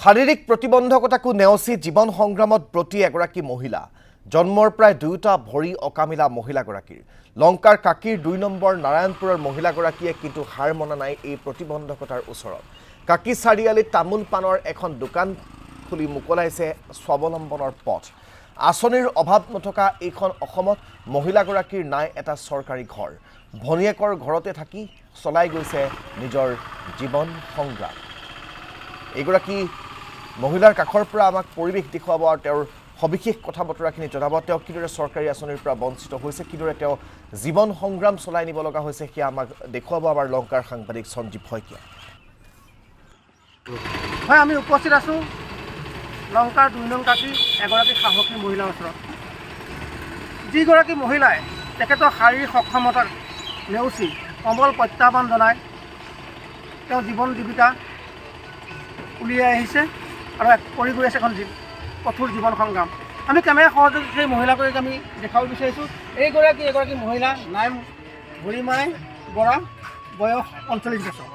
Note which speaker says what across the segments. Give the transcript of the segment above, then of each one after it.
Speaker 1: শাৰীৰিক প্ৰতিবন্ধকতাকো নেওচি জীৱন সংগ্ৰামত ব্ৰতী এগৰাকী মহিলা জন্মৰ প্ৰায় দুয়োটা ভৰি অকামিলা মহিলাগৰাকীৰ লংকাৰ কাকিৰ ২ নম্বৰ নাৰায়ণপুৰৰ মহিলাগৰাকীয়ে কিন্তু হাৰ মনা নাই এই প্ৰতিবন্ধকতাৰ ওচৰত কাকি চাৰিআলিত তামোল পানৰ এখন দোকান খুলি মুকলাইছে স্বাৱলম্বনৰ পথ আঁচনিৰ অভাৱ নথকা এইখন অসমত মহিলাগৰাকীৰ নাই এটা চৰকাৰী ঘৰ ভনীয়েকৰ ঘৰতে থাকি চলাই গৈছে নিজৰ জীৱন সংগ্ৰাম এগৰাকী মহিলাৰ কাষৰ পৰা আমাক পৰিৱেশ দেখুৱাব আৰু তেওঁৰ সবিশেষ কথা বতৰাখিনি জনাব তেওঁ কিদৰে চৰকাৰী আঁচনিৰ পৰা বঞ্চিত হৈছে কিদৰে তেওঁ জীৱন সংগ্ৰাম চলাই নিব লগা হৈছে সেয়া আমাক দেখুৱাব আমাৰ লংকাৰ সাংবাদিক সঞ্জীৱ শইকীয়া
Speaker 2: হয় আমি উপস্থিত আছো লংকাৰ ২ নং কাকি এগৰাকী সাহসী মহিলাৰ ওচৰত যিগৰাকী মহিলাই তেখেতৰ শাৰীৰিক সক্ষমতাক নেওচি সমল প্ৰত্যাহ্বান জনাই তেওঁ জীৱন জীৱিকা উলিয়াই আহিছে আৰু কৰি গৈ আছে এখন কঠোৰ জীৱন সংগ্ৰাম আমি কেমেৰা সহযোগী সেই মহিলাগৰাকীক আমি দেখাব বিচাৰিছোঁ এগৰাকী মহিলা নাম ভৰিমাই বৰা বয়স ৪৫ বছৰ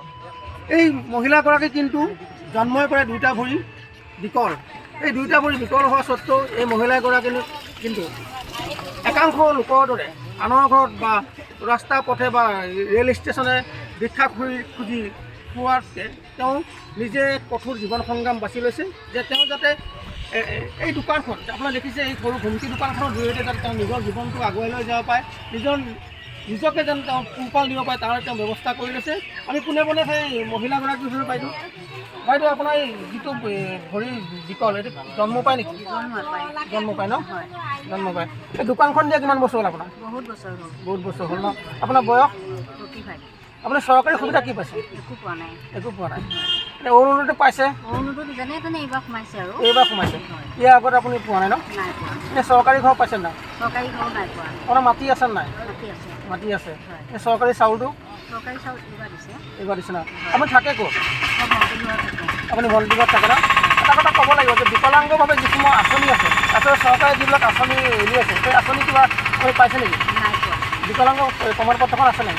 Speaker 2: এই মহিলাগৰাকী কিন্তু জন্মৰ পৰা ২টা ভৰি বিকল এই 2টা ভৰি বিকল হোৱা স্বত্বেও এই মহিলাগৰাকী কিন্তু একাংশ লোকৰ দৰে আনৰ ঘৰত বা ৰাস্তা পথে বা ৰেল ষ্টেচনে ভিক্ষা খুজি খোৱাতকৈ তেওঁ নিজে কঠোৰ জীৱন সংগ্ৰাম বাছি লৈছে যে তেওঁ যাতে এই দোকানখন আপোনাৰ দেখিছে এই সৰু ঘুমটি দোকানখনৰ জৰিয়তে যাতে তেওঁ নিজৰ জীৱনটো আগুৱাই লৈ যাব পাৰে নিজকে যেন তেওঁ পোহপাল দিব পাৰে তাৰ তেওঁ ব্যৱস্থা কৰি লৈছে আমি পোনে পোনে সেই মহিলাগৰাকীৰ ওচৰত বাইদেউ আপোনাৰ এই যিটো ভৰি বিকল এইটো জন্ম পায় নেকি জন্ম পায় ন জন্ম পায় এই দোকানখন দিয়া কিমান বছৰ হ'ল আপোনাৰ বহুত বছৰ হ'ল ন আপোনাৰ বয়স আপুনি চৰকাৰী সুবিধা কি পাইছে একো পোৱা নাই অৰুণোদয় পাইছে এইবাৰ সোমাইছে ইয়াৰ আগত আপুনি পোৱা নাই ন এনে চৰকাৰী ঘৰ পাইছে নাই আপোনাৰ মাটি আছে নাই মাটি আছে এই চৰকাৰী চাউলটো এইবাৰ দিছে না আপুনি থাকে ক'ত আপুনি ভণ্টিঘৰত থাকে ন এটা কথা ক'ব লাগিব যে বিকলাংগভাৱে যিসমূহ আঁচনি আছে আচলতে চৰকাৰে যিবিলাক আঁচনি উলিয়াইছে সেই আঁচনি কিবা আপুনি পাইছে নেকি বিকলাংগ প্ৰমাণপত্ৰখন আছে নাই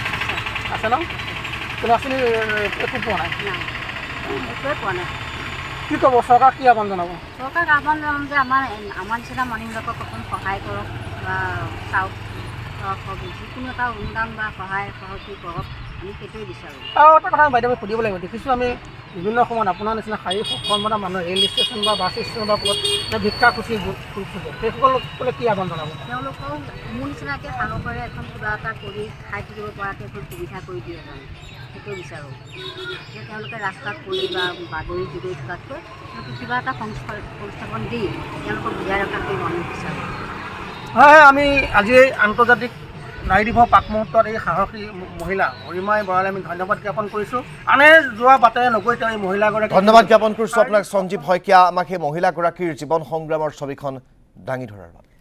Speaker 2: আছে ন কোনো আঁচনি একো পোৱা নাই কি ক'ব চৰকাৰ কি আহ্বান জনাব
Speaker 3: চৰকাৰক আহ্বান জনাম যে আমাৰ নিচিনা মানুহবিলাকক অকণ সহায় কৰক বা চাওক যিকোনো এটা অনুদান বা সহায় সহযোগ কৰক আমি সেইটোৱে বিচাৰোঁ
Speaker 2: আৰু এটা কথা বাইদেউ আমি সুধিব লাগিব দেখিছোঁ আমি বিভিন্ন সময়ত আপোনাৰ নিচিনা শাৰীৰিক সক্ষমতা মানুহ ৰেল ষ্টেচন বা বাছ ষ্টেচন বা ক'ৰবাত ভিক্ষা খুচি খোজে সেইসকলে কি আহ্বান জনাব
Speaker 3: তেওঁলোকক মোৰ নিচিনাকৈ সাহসেৰে এখন কিবা এটা কৰি খাই থাকিব পৰাকৈ এখন সুবিধা কৰি দিয়ে মানে সেইটো বিচাৰোঁ যে তেওঁলোকে ৰাস্তাত পৰি বা বাগৰি জুগৰি থকাতকৈ তেওঁলোকে কিবা এটা সংস্থাপন দি তেওঁলোকক জীয়াই ৰখাকৈ মন বিচাৰোঁ
Speaker 2: হয় আমি আজি আন্তৰ্জাতিক নাৰী দিৱস পাক মুহূৰ্তত এই সাহসী মহিলা হৰিমাই বৰালৈ আমি ধন্যবাদ জ্ঞাপন কৰিছোঁ আনে যোৱা বাটেৰে নগৈ তেওঁ এই মহিলাগৰাকী
Speaker 1: ধন্যবাদ জ্ঞাপন কৰিছোঁ আপোনাক সঞ্জীৱ শইকীয়া আমাক সেই মহিলাগৰাকীৰ জীৱন সংগ্ৰামৰ ছবিখন দাঙি ধৰাৰ বাবে